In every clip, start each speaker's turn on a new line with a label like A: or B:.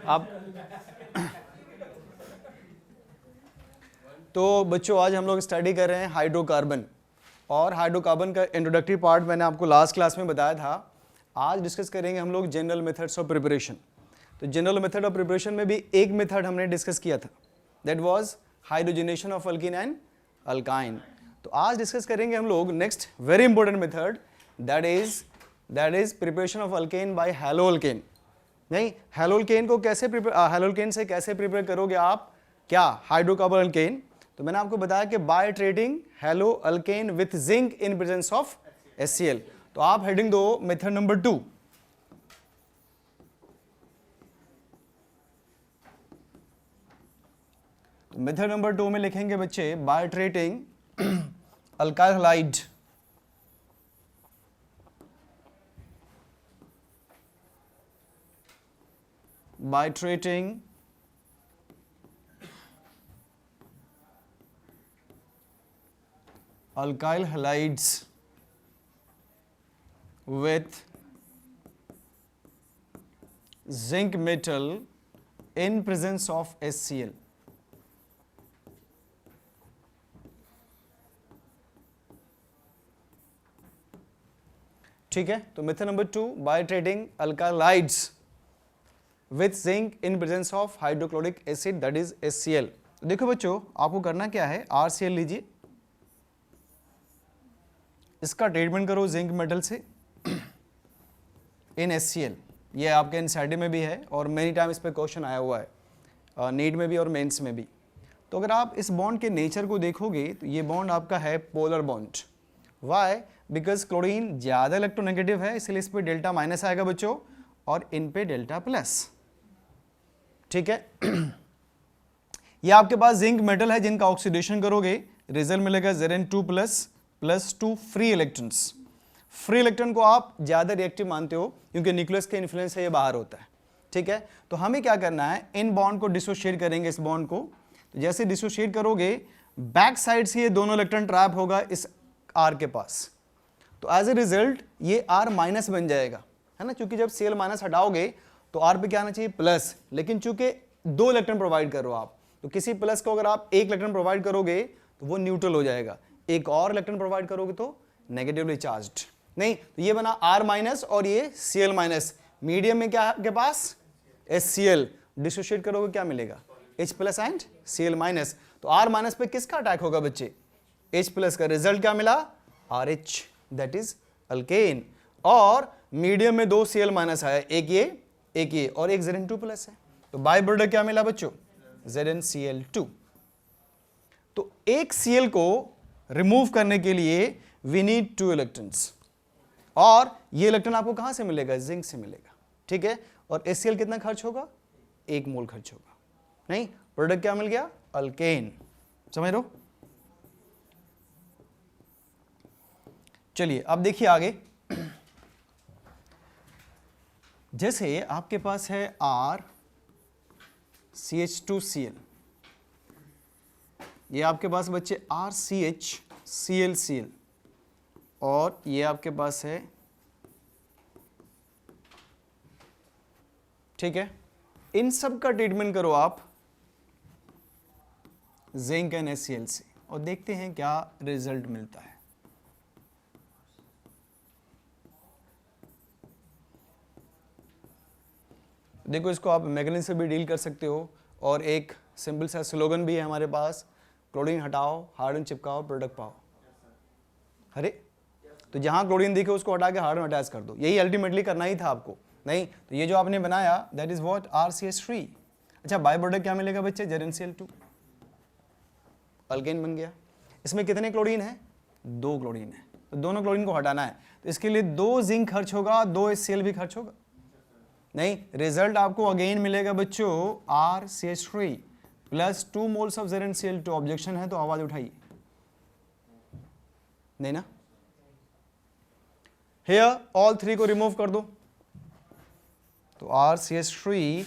A: आप तो बच्चों आज हम लोग स्टडी कर रहे हैं हाइड्रोकार्बन, और हाइड्रोकार्बन का इंट्रोडक्टरी पार्ट मैंने आपको लास्ट क्लास में बताया था। आज डिस्कस करेंगे हम लोग जनरल मेथड्स ऑफ प्रिपरेशन। तो जनरल मेथड ऑफ प्रिपरेशन में भी एक मेथड हमने डिस्कस किया था, that was hydrogenation of alkene and alkyne. तो आज डिस्कस करेंगे हम लोग next very important method, that is preparation of alkane by haloalkane. नहीं, हैलोअल्केन को कैसे हैलोअल्केन से कैसे प्रिपेयर करोगे आप, क्या हाइड्रोकार्बन अल्केन। तो मैंने आपको बताया कि by treating haloalkane with zinc in presence of HCl। तो आप हेडिंग दो मेथड नंबर 2। मेथड नंबर 2 में लिखेंगे बच्चे by treating alkyl halide by treating alkyl halides with zinc metal in presence of HCl। ठीक है, तो method number 2 by treating alkyl halides with zinc in presence of hydrochloric acid that is HCl। देखो बच्चों, आपको करना क्या है, RCl लीजिए, इसका ट्रीटमेंट करो जिंक मेटल से इन HCl। ये आपके एनसीईआरटी में भी है और मेनी टाइम इस पे क्वेश्चन आया हुआ है, नीट में भी और मेंस में भी। तो अगर आप इस बॉन्ड के नेचर को देखोगे तो ये बॉन्ड आपका है polar bond. Why? Because chlorine ज़्यादा इलेक्ट्रोनेगेटिव है, इसलिए इस पर डेल्टा माइनस आएगा बच्चों, और इन पे डेल्टा प्लस। ठीक है, ये आपके पास जिंक मेटल है जिनका ऑक्सीडेशन करोगे रिजल्ट मिलेगा Zn2 plus 2 free electrons. Free electron को आप ज्यादा रिएक्टिव मानते हो क्योंकि न्यूक्लियस के इन्फ्लुएंस से ये बाहर होता है। ठीक है, तो हमें क्या करना है, इन बॉन्ड को डिसोशिएट करेंगे। इस बॉन्ड को तो जैसे डिसोशिएट करोगे, बैक साइड से ये दोनों इलेक्ट्रॉन ट्रैप होगा इस R के पास, तो एज ए रिजल्ट ये R माइनस बन जाएगा, है ना, क्योंकि जब Cl माइनस हटाओगे तो R पे क्या आना चाहिए, प्लस। लेकिन चूंकि 2 इलेक्ट्रॉन प्रोवाइड करो आप, तो किसी प्लस को अगर आप 1 इलेक्ट्रॉन प्रोवाइड करोगे तो वो न्यूट्रल हो जाएगा, एक और इलेक्ट्रॉन प्रोवाइड करोगे तो नेगेटिवली चार्ज्ड। नहीं, तो ये बना R माइनस और ये Cl माइनस, मीडियम में क्या आपके पास HCl, डिसोशिएट करोगे क्या मिलेगा, H plus and Cl minus. तो R माइनस पे किसका अटैक होगा बच्चे, H प्लस का। रिजल्ट क्या मिला, RH, दैट इज अल्केन। और मीडियम में 2 Cl माइनस आया, एक ये और एक Zn2 प्लस है, तो बाय प्रोडक्ट क्या मिला बच्चों, ZnCl2। तो एक Cl को रिमूव करने के लिए वी नीड 2 इलेक्ट्रॉन्स, और ये इलेक्ट्रॉन आपको कहां से मिलेगा, जिंक से मिलेगा। ठीक है, और HCl कितना खर्च होगा, 1 मोल खर्च होगा। नहीं, प्रोडक्ट क्या मिल गया, अल्केन। समझ लो। चलिए अब देखिए आगे, जैसे आपके पास है RCH2Cl, ये आपके पास बच्चे RCHClCl, और ये आपके पास है, ठीक है, इन सब का ट्रीटमेंट करो आप जिंक एंड HCl से, और देखते हैं क्या रिजल्ट मिलता है। देखो, इसको आप मैग्नीज से भी डील कर सकते हो, और एक सिंपल सा स्लोगन भी है हमारे पास, क्लोरीन हटाओ हार्डन चिपकाओ प्रोडक्ट पाओ। अरे तो जहां क्लोरीन दिखे उसको हटा के हार्डन अटैच कर दो, यही अल्टीमेटली करना ही था आपको। नहीं, तो ये जो आपने बनाया दैट इज व्हाट, RCH3। अच्छा, बाय प्रोडक्ट क्या मिलेगा बच्चे, ZnCl2, अल्केन बन गया। इसमें कितने क्लोरीन है, 2 क्लोरीन है, तो दोनों क्लोरीन को हटाना है, तो इसके लिए 2 जिंक खर्च होगा, 2 HCl भी खर्च होगा। नहीं, रिजल्ट आपको अगेन मिलेगा बच्चों RCH3 plus 2 moles of ZnCl2। Objection है तो आवाज उठाइए, नहीं ना। हियर ऑल 3 को रिमूव कर दो, तो RCH3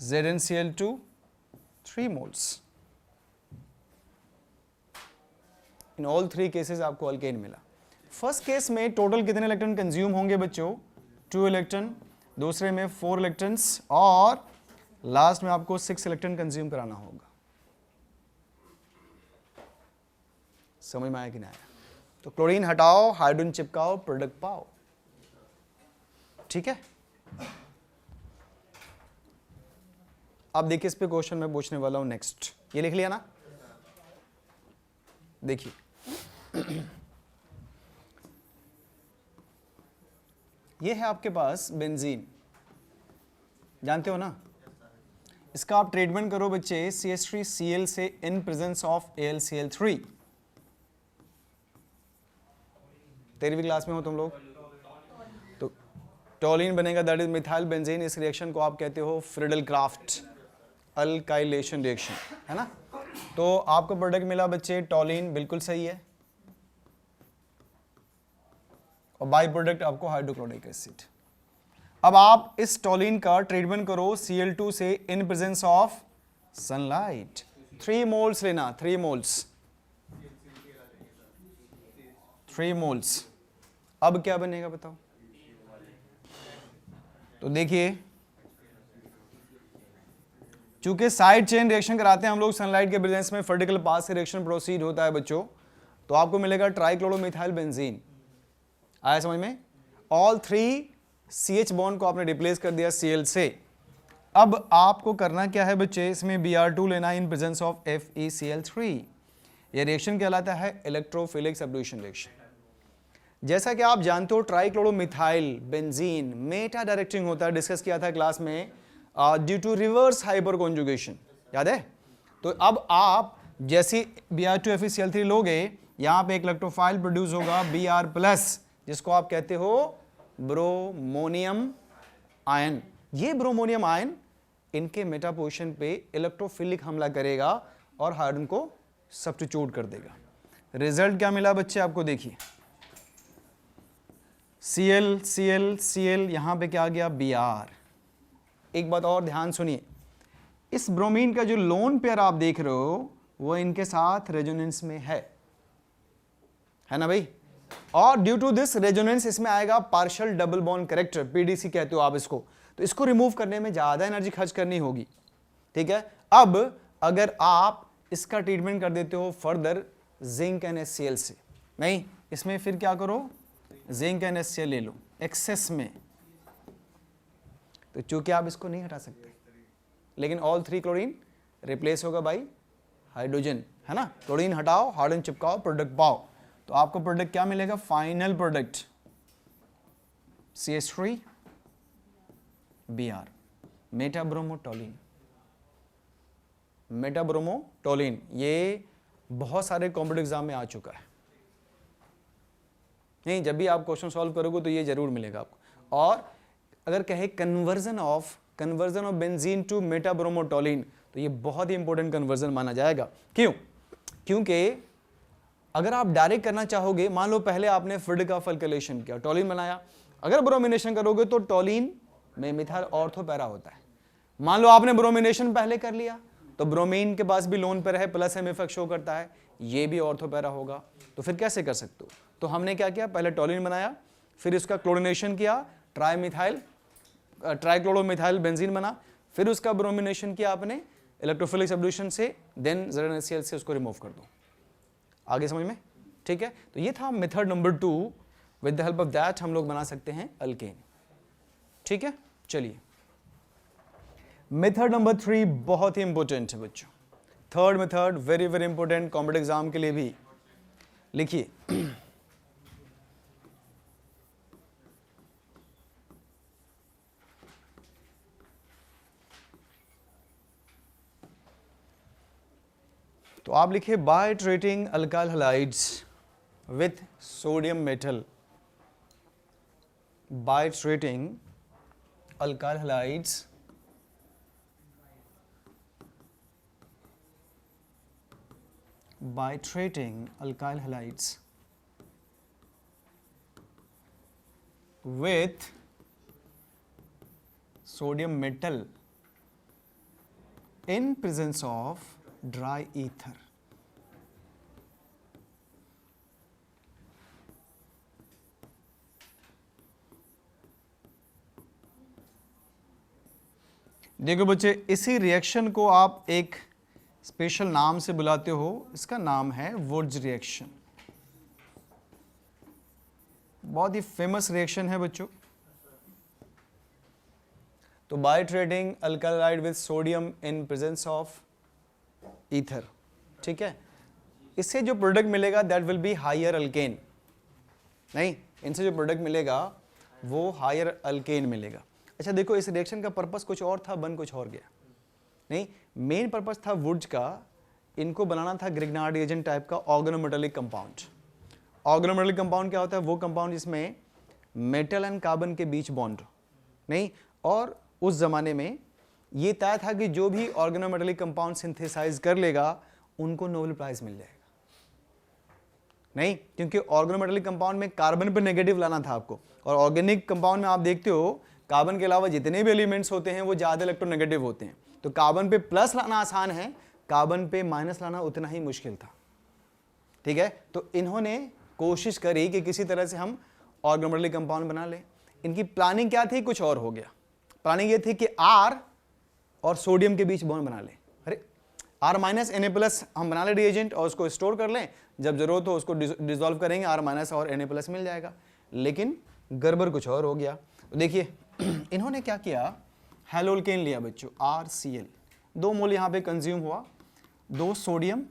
A: ZnCl2 3 moles. In all 3 cases आपको अल्केन मिला। फर्स्ट केस में टोटल कितने इलेक्ट्रॉन कंज्यूम होंगे बच्चों, 2 इलेक्ट्रॉन, दूसरे में 4 इलेक्ट्रॉन्स और लास्ट में आपको 6 इलेक्ट्रॉन कंज्यूम कराना होगा। समझ में आया कि नहीं आया? तो क्लोरीन हटाओ, हाइड्रोजन चिपकाओ, प्रोडक्ट पाओ। ठीक है, अब देखिए इस पे क्वेश्चन मैं पूछने वाला हूं नेक्स्ट। ये लिख लिया ना? देखिए ये है आपके पास बेंजीन, जानते हो ना? इसका आप ट्रीटमेंट करो बच्चे CH3Cl से इन प्रेजेंस ऑफ AlCl3। 13वीं क्लास में हो तुम लोग, तो टोलिन बनेगा, दैट इज मिथाइल बेंजीन। इस रिएक्शन को आप कहते हो फ्रिडल क्राफ्ट अल्काइलेशन रिएक्शन, है ना? तो आपको प्रोडक्ट मिला बच्चे टोलिन, बिल्कुल सही है, और बाई प्रोडक्ट आपको हाइड्रोक्लोरिक एसिड। अब आप इस टोलिन का ट्रीटमेंट करो Cl2 से in presence of sunlight. 3 moles लेना, 3 मोल्स, 3 मोल्स। अब क्या बनेगा बताओ? तो देखिए, चूंकि साइड चेन रिएक्शन कराते हैं हम लोग सनलाइट के प्रेजेंस में, वर्टिकल पाथ से रिएक्शन प्रोसीड होता है बच्चों, तो आपको मिलेगा ट्राइक्लोरोमिथाइल बेंजीन। आया समझ में? ऑल 3 CH बॉन्ड को आपने रिप्लेस कर दिया Cl से। अब आपको करना क्या है बच्चे, इसमें Br2 लेना इन प्रेजेंस ऑफ FeCl3। यह रिएक्शन कहलाता है इलेक्ट्रोफिलिक सब्स्टिट्यूशन रिएक्शन। जैसा कि आप जानते हो ट्राइक्लोरोमिथाइल बेंजीन मेटा डायरेक्टिंग होता है, डिस्कस किया था क्लास में, due to reverse hyperconjugation, याद है? तो अब आप जैसे Br2 FeCl3 लोगे, यहां पे एक इलेक्ट्रोफाइल प्रोड्यूस होगा Br+, जिसको आप कहते हो ब्रोमोनियम आयन। ये ब्रोमोनियम आयन इनके मेटा पोजीशन पे इलेक्ट्रोफिलिक हमला करेगा और हाइड्रोजन को सब्स्टिट्यूट कर देगा। रिजल्ट क्या मिला बच्चे आपको? देखिए Cl Cl Cl, यहां पे क्या आ गया? Br। एक बात और ध्यान सुनिए, इस ब्रोमीन का जो लोन पेयर आप देख रहे हो वो इनके साथ रेजोनेंस में है ना भाई? और ड्यू टू दिस रेजोनेंस इसमें आएगा partial double bond character, PDC कहते हो आप इसको। तो इसको रिमूव करने में ज्यादा एनर्जी खर्च करनी होगी, ठीक है? अब अगर आप इसका ट्रीटमेंट कर देते हो फर्दर जिंक NaCl से, नहीं, इसमें फिर क्या करो, जिंक NaCl ले लो एक्सेस में। तो चूंकि आप इसको नहीं हटा सकते, लेकिन ऑल 3 क्लोरीन रिप्लेस होगा बाई हाइड्रोजन, है ना? क्लोरीन हटाओ, हाइड्रोजन चिपकाओ, प्रोडक्ट पाओ। तो आपको प्रोडक्ट क्या मिलेगा? Final product CH3 Br, मेटाब्रोमोटोलिन। मेटाब्रोमोटोलिन ये बहुत सारे कॉम्पिटिटिव एग्जाम में आ चुका है, नहीं, जब भी आप क्वेश्चन सॉल्व करोगे तो ये जरूर मिलेगा आपको। और अगर कहे कन्वर्जन ऑफ बेंजीन टू मेटाब्रोमोटोलिन, तो ये बहुत ही इंपॉर्टेंट कन्वर्जन माना जाएगा। क्यों? क्योंकि अगर आप डायरेक्ट करना चाहोगे, मान लो पहले आपने फ्रिड का अल्काइलेशन किया, टोलिन बनाया, अगर ब्रोमिनेशन करोगे तो टोलिन में मिथाइल ऑर्थो पैरा होता है। मान लो आपने ब्रोमिनेशन पहले कर लिया, तो ब्रोमीन के पास भी लोन पैरा है, प्लस M इफेक्ट शो करता है, ये भी ऑर्थो पैरा होगा। तो फिर कैसे कर सकते हो? तो हमने क्या किया, पहले टोलिन बनाया, फिर इसका क्लोरिनेशन किया, ट्राइक्लोरोमिथाइल बेंजीन बना, फिर उसका ब्रोमिनेशन किया आपने इलेक्ट्रोफिलिक सब्स्टिट्यूशन से, देन ZnCl से उसको रिमूव कर दो। आगे समझ में? ठीक है, तो ये था method number 2। With the help of that हम लोग बना सकते हैं अल्केन। ठीक है, चलिए मेथड नंबर 3 बहुत ही इंपॉर्टेंट है बच्चों। Third method very very important competitive exam के लिए भी। लिखिए तो आप लिखिए by treating alkyl halides with sodium metal, by treating alkyl halides by treating alkyl halides with sodium metal in presence of dry ether. देखो बच्चे, इसी रिएक्शन को आप एक स्पेशल नाम से बुलाते हो, इसका नाम है वुर्ज रिएक्शन। बहुत ही फेमस रिएक्शन है बच्चों। तो by treating alkyl halide with sodium in presence of ether, ठीक है, इससे जो प्रोडक्ट मिलेगा that will be higher alkane. नहीं, इनसे जो प्रोडक्ट मिलेगा वो हायर अल्केन मिलेगा। अच्छा देखो, इस रिएक्शन का पर्पस कुछ और था, बन कुछ और गया। नहीं, मेन पर्पस था वुड्स का, इनको बनाना था ग्रिग्नार्ड रिएजेंट टाइप का ऑर्गेनोमेटेलिक कंपाउंड। ऑर्गेनोमेटेलिक कंपाउंड क्या होता है? वो कंपाउंड जिसमें मेटल एंड कार्बन के बीच बॉन्ड। नहीं, और उस जमाने में ये तय था कि जो भी ऑर्गेनोमेटेलिक कंपाउंड सिंथेसाइज कर लेगा उनको नोबेल प्राइज मिल जाएगा। नहीं, क्योंकि ऑर्गेनोमेटेलिक कंपाउंड में कार्बन पे नेगेटिव लाना था आपको, और ऑर्गेनिक कंपाउंड में आप देखते हो कार्बन के अलावा जितने भी एलिमेंट्स होते हैं वो ज़्यादा इलेक्ट्रोनेगेटिव होते हैं। तो कार्बन पे प्लस लाना आसान है, कार्बन पे माइनस लाना उतना ही मुश्किल था। ठीक है, तो इन्होंने कोशिश करी कि किसी तरह से हम ऑर्गेनोमेटेलिक कंपाउंड बना लें। इनकी प्लानिंग क्या थी? कुछ और हो गया। प्लानिंग ये थी कि आर और सोडियम के बीच बॉन्ड बना लें। अरे आर माइनस Na प्लस हम बना लें रिएजेंट और उसको स्टोर कर लें, जब जरूरत हो उसको डिसॉल्व करेंगे, आर माइनस और Na प्लस मिल जाएगा। लेकिन गड़बड़ कुछ और हो गया। तो देखिए इन्होंने क्या किया, हेलोल्केन लिया बच्चों, RCl, 2 मोल यहाँ पे कंज्यूम हुआ, 2 सोडियम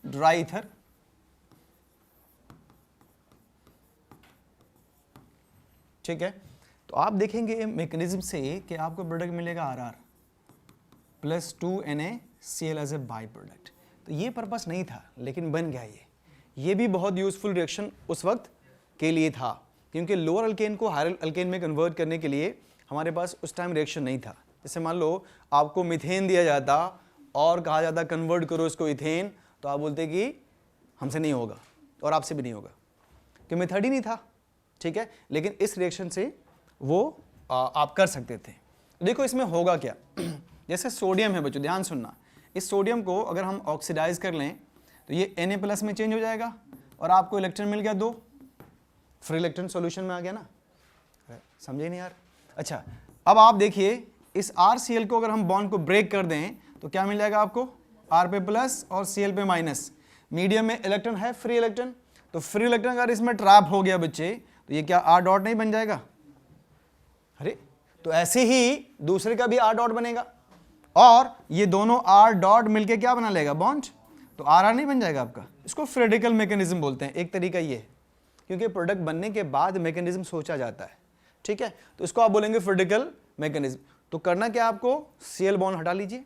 A: ड्राई ईथर, ठीक है। तो आप देखेंगे मैकेनिज्म से कि आपको प्रोडक्ट मिलेगा RR plus 2 NaCl as a byproduct. तो ये पर्पस नहीं था लेकिन बन गया ये भी बहुत यूजफुल रिएक्शन उस वक्त के लिए था, क्योंकि लोअर अल्केन को हायर अल्केन में कन्वर्ट करने के लिए हमारे पास उस टाइम रिएक्शन नहीं था। जैसे मान लो आपको मीथेन दिया जाता और कहा जाता कन्वर्ट करो इसको इथेन, तो आप बोलते कि हमसे नहीं होगा और आपसे भी नहीं होगा, कि मेथड ही नहीं था। ठीक है, लेकिन इस रिएक्शन से वो आप कर सकते थे। देखो इसमें होगा क्या, जैसे सोडियम है बच्चों, ध्यान सुनना, इस सोडियम को अगर हम ऑक्सीडाइज कर लें तो ये Na प्लस में चेंज हो जाएगा और आपको इलेक्ट्रॉन मिल गया 2, फ्री इलेक्ट्रॉन सॉल्यूशन में आ गया ना। समझे नहीं यार? अच्छा अब आप देखिए इस RCl को अगर हम बॉन्ड को ब्रेक कर दें तो क्या मिल जाएगा आपको? R पे प्लस और Cl पे माइनस। मीडियम में इलेक्ट्रॉन है, फ्री इलेक्ट्रॉन, तो फ्री इलेक्ट्रॉन अगर इसमें ट्रैप हो गया बच्चे तो ये क्या R डॉट नहीं बन जाएगा? अरे तो ऐसे ही दूसरे का भी R डॉट बनेगा और ये दोनों R डॉट मिलके क्या बना लेगा? बॉन्ड। तो RR नहीं बन जाएगा आपका। इसको फ्रेडिकल मैकेनिज्म बोलते हैं। एक तरीका ये है, क्योंकि प्रोडक्ट बनने के बाद मैकेनिज्म सोचा जाता है। ठीक है, तो इसको आप बोलेंगे फ्रेडिकल मैकेनिज्म। तो करना क्या आपको? Cl बॉन्ड हटा लीजिए,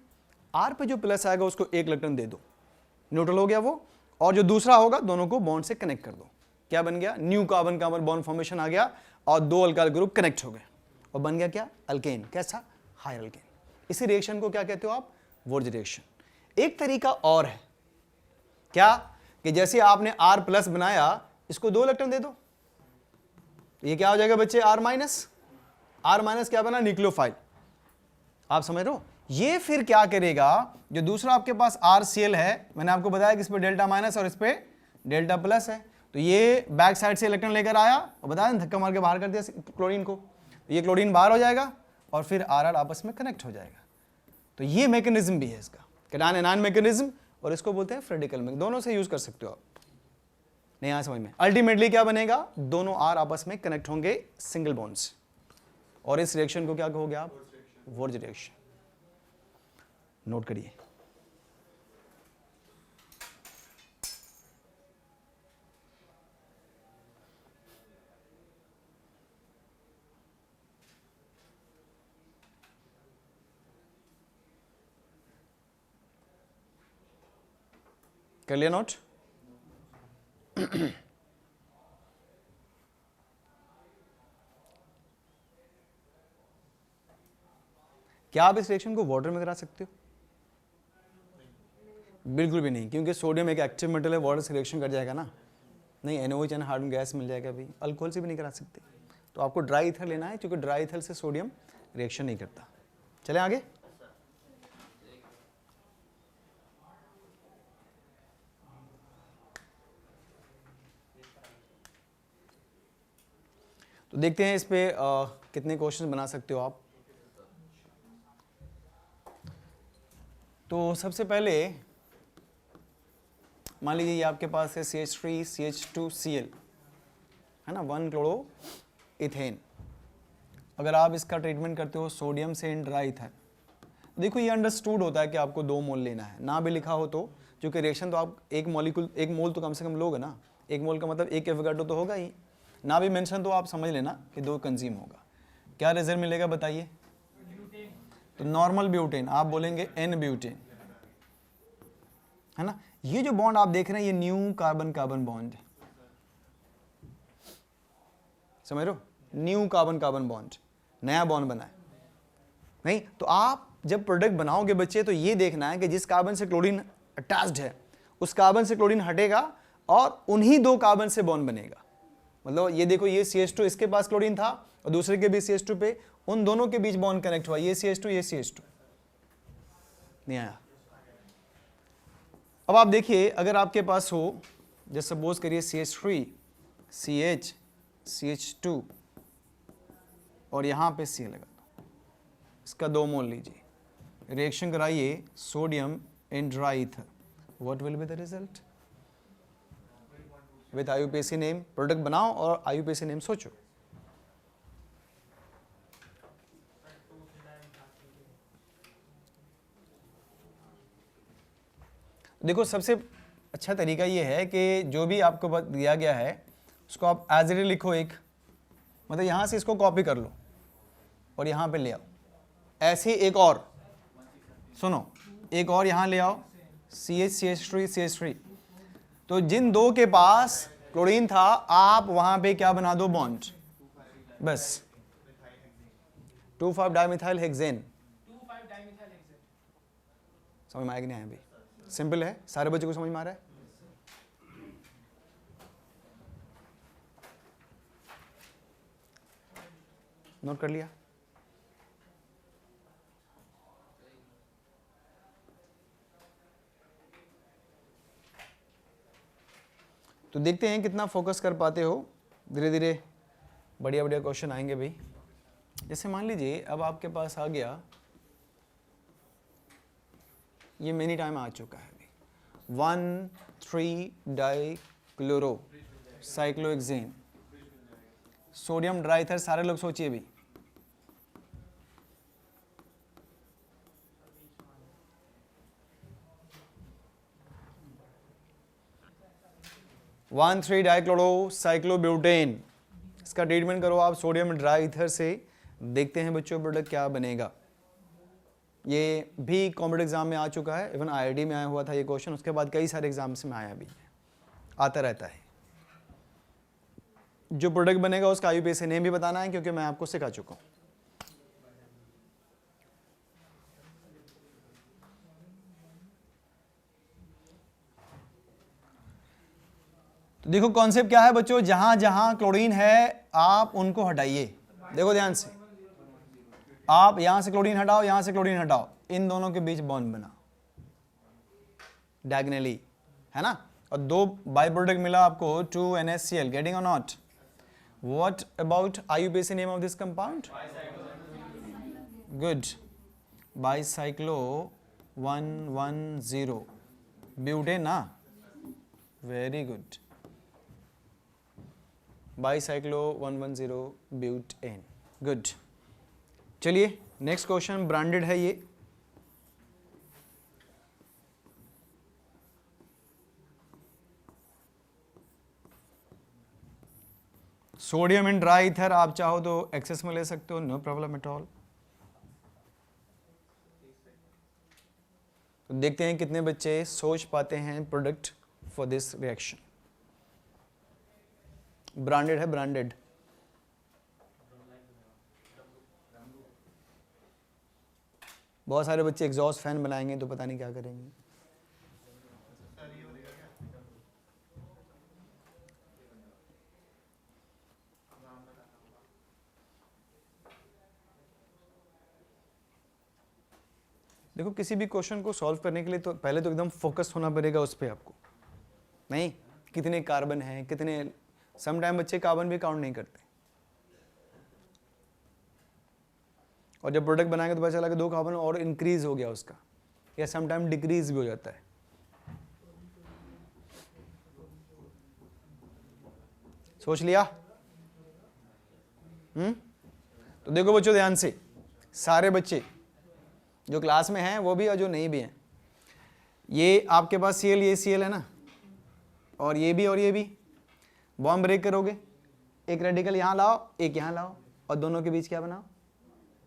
A: R पे जो प्लस आएगा उसको 1 इलेक्ट्रॉन दे दो, न्यूट्रल हो गया वो, और जो दूसरा होगा दोनों को बॉन्ड से कनेक्ट कर दो। क्या बन गया? New carbon carbon bond formation आ गया और 2 अल्काइल ग्रुप कनेक्ट हो गए और बन गया क्या? अल्केन। कैसा? Higher alkane. इसी रिएक्शन को क्या कहते हो आप? वुर्ज रिएक्शन। एक तरीका और है, क्या कि जैसे आपने R प्लस बनाया, इसको 2 इलेक्ट्रॉन दे दो, ये क्या हो जाएगा बच्चे? R minus. R माइनस क्या बना? न्यूक्लियोफाइल। आप समझ रहे हो? ये फिर क्या करेगा, जो दूसरा आपके पास RCl है, मैंने आपको बताया कि इस पे डेल्टा माइनस और इस पे डेल्टा प्लस है, तो ये बैक साइड से इलेक्ट्रॉन लेकर आया और बताया धक्का मार के बाहर कर दिया क्लोरीन को, ये क्लोरीन बाहर हो जाएगा और फिर RR आपस में कनेक्ट हो जाएगा। तो ये मैकेनिज्म भी है इसका, कैटायन एनायन मैकेनिज्म, और इसको बोलते हैं फ्रेडिकल मैकेनिज्म। दोनों से यूज कर सकते हो आप। नहीं आया समझ में? अल्टीमेटली क्या बनेगा? दोनों R आपस में कनेक्ट होंगे सिंगल बॉन्ड से, और इस रिएक्शन को क्या कहोगे आप? वुर्ज रिएक्शन। नोट करिए। कर लिया नोट? क्या आप इस रिएक्शन को वाटर में करा सकते हो? बिल्कुल भी नहीं, क्योंकि सोडियम एक एक्टिव मेटल है, वाटर से रिएक्शन कर जाएगा ना। नहीं, NOH यानी हार्डन गैस मिल जाएगा अभी। अल्कोहल से भी नहीं करा सकते, तो आपको ड्राई ईथर लेना है, क्योंकि ड्राई ईथर से सोडियम रिएक्शन नहीं करता। चले आगे। तो देखते हैं इस पे कितने क्वेश्चन बना सकते हो आप। तो सबसे पहले मान लीजिए ये आपके पास है CH3 CH2Cl, है ना, 1 क्लोरो इथेन। अगर आप इसका ट्रीटमेंट करते हो सोडियम से इन ड्राई इथर, देखो ये अंडरस्टूड होता है कि आपको 2 मोल लेना है, ना भी लिखा हो तो, क्योंकि रिएक्शन तो आप एक मॉलिक्यूल, 1 मोल तो कम से कम लोगे ना, 1 मोल का मतलब 1 एवोगाड्रो तो होगा ही, ना भी मेंशन तो आप समझ लेना कि 2 कंज्यूम होगा। क्या रिजल्ट मिलेगा बताइए? तो नॉर्मल ब्यूटेन, आप बोलेंगे N ब्यूटेन, है ना। ये जो बॉन्ड आप देख रहे हैं ये न्यू कार्बन कार्बन बॉन्ड, समझ रहे हो, न्यू कार्बन कार्बन बॉन्ड, नया बॉन्ड बना है। नहीं तो आप जब प्रोडक्ट बनाओगे बच्चे तो ये देखना है कि जिस कार्बन से क्लोरीन अटैच्ड है उस कार्बन से क्लोरीन हटेगा और उन्हीं 2 कार्बन से बॉन्ड बनेगा। मतलब ये देखो ये CH2, इसके पास क्लोरीन था और दूसरे के भी CH2 पे, उन दोनों के बीच बॉन्ड कनेक्ट हुआ, ये CH2 ये CH2 नहीं आया। अब आप देखिए अगर आपके पास हो, जैसे सपोज करिए CH3 CH CH2 और यहां पे C लगा, इसका 2 मोल लीजिए, रिएक्शन कराइए sodium in dry ether, what will be the result? With IUPAC name product बनाओ और IUPAC नेम सोचो। देखो सबसे अच्छा तरीका ये है कि जो भी आपको दिया गया है उसको आप एज इट इज लिखो, एक मतलब यहाँ से इसको कॉपी कर लो और यहाँ पे ले आओ। ऐसे एक और सुनो, एक और यहाँ ले आओ CH3 CH3, तो जिन 2 के पास क्लोरीन था आप वहां पे क्या बना दो बॉन्ड, बस 2,5 डाइमिथाइल हेक्सेन। समझ में आया कि नहीं आया? अभी सिंपल है, सारे बच्चों को समझ में आ रहा है? नोट कर लिया? तो देखते हैं कितना फोकस कर पाते हो, धीरे धीरे बढ़िया बढ़िया क्वेश्चन आएंगे भाई। जैसे मान लीजिए अब आपके पास आ गया, ये मेनी टाइम आ चुका है, 1,3-डाइक्लोरो साइक्लोहेक्सेन सोडियम ड्राइथर, सारे लोग सोचिए भी। वन 3-डाइक्लोरो साइक्लोब्यूटेन, इसका ट्रीटमेंट करो आप सोडियम ड्राइथर से, देखते हैं बच्चों प्रोडक्ट क्या बनेगा। ये भी कॉम्पिटिटिव एग्जाम में आ चुका है, इवन IIT में आया हुआ था ये क्वेश्चन, उसके बाद कई सारे एग्जाम्स में आया भी, आता रहता है। जो प्रोडक्ट बनेगा उसका IUPAC नेम भी बताना है क्योंकि मैं आपको सिखा चुका हूं। तो देखो कॉन्सेप्ट क्या है बच्चों, जहां जहां क्लोरीन है आप उनको हटाइए। देखो ध्यान से, आप यहां से क्लोरीन हटाओ, यहां से क्लोरीन हटाओ, इन दोनों के बीच बॉन्ड बना डायगोनली, है ना, और 2 बाई प्रोडक्ट मिला आपको 2NaCl, गेटिंग और not? What about IUPAC name of this compound? Good. Bicyclo 110 butane ना, very good. Bicyclo 110 butane, good. चलिए नेक्स्ट क्वेश्चन, ब्रांडेड है ये। सोडियम इन ड्राई ईथर, आप चाहो तो एक्सेस में ले सकते हो, नो प्रॉब्लम एट ऑल। तो देखते हैं कितने बच्चे सोच पाते हैं product for this reaction. Branded है, ब्रांडेड। बहुत सारे बच्चे एग्जॉस्ट फैन बनाएंगे तो पता नहीं क्या करेंगे। देखो किसी भी क्वेश्चन को सॉल्व करने के लिए तो पहले तो एकदम फोकस होना पड़ेगा उस पर आपको, नहीं कितने कार्बन हैं कितने, सम टाइम बच्चे कार्बन भी काउंट नहीं करते, और जब प्रोडक्ट बनाएंगे तो पता चला कि 2 कार्बन और इंक्रीज हो गया उसका, या समटाइम डिक्रीज भी हो जाता है। सोच लिया? तो देखो बच्चों ध्यान से, सारे बच्चे जो क्लास में हैं वो भी और जो नहीं भी हैं, ये आपके पास Cl ये Cl है ना, और ये भी और ये भी, बॉन्ड ब्रेक करोगे, एक रेडिकल यहाँ लाओ एक यहाँ लाओ और दोनों के बीच क्या बनाओ,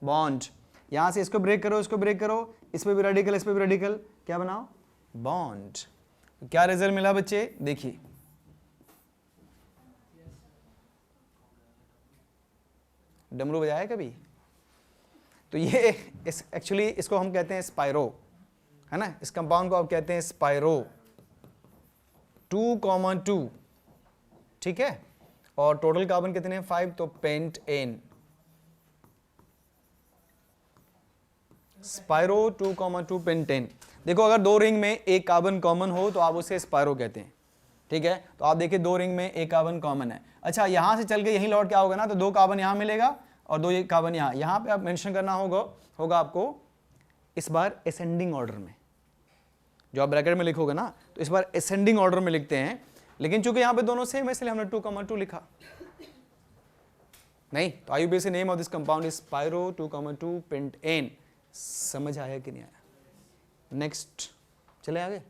A: बॉन्ड। यहाँ से इसको ब्रेक करो इसको ब्रेक करो, इस पे भी रेडिकल इस पे भी रेडिकल, क्या बनाओ, बॉन्ड। क्या रिजल्ट मिला बच्चे, देखिए डमरू बजाया कभी? तो ये एक्चुअली इसको हम कहते हैं स्पाइरो, है ना, इस कंपाउंड को आप कहते हैं स्पाइरो 2,2, ठीक है, और टोटल कार्बन कितने हैं 5, तो पेंटेन, स्पाइरो 2,2 पेंटेन। देखो अगर दो रिंग में एक कार्बन कॉमन हो तो आप उसे स्पाइरो कहते हैं, ठीक है। तो आप देखिए दो रिंग में एक कार्बन कॉमन है, अच्छा यहां से चल के यहीं लौट क्या होगा ना, तो दो कार्बन यहां मिलेगा और दो ये कार्बन यहां पे आप मेंशन करना होगा आपको इस बार असेंडिंग ऑर्डर में, जो आप ब्रैकेट में लिखोगे ना, तो इस बार असेंडिंग ऑर्डर में लिखते हैं, लेकिन चूंकि यहां पे दोनों सेम है इसलिए हमने 2,2 लिखा नहीं। तो IUPAC name of this compound is spiro 2,2 pentane. समझ आया कि नहीं आया? नेक्स्ट चले आगे।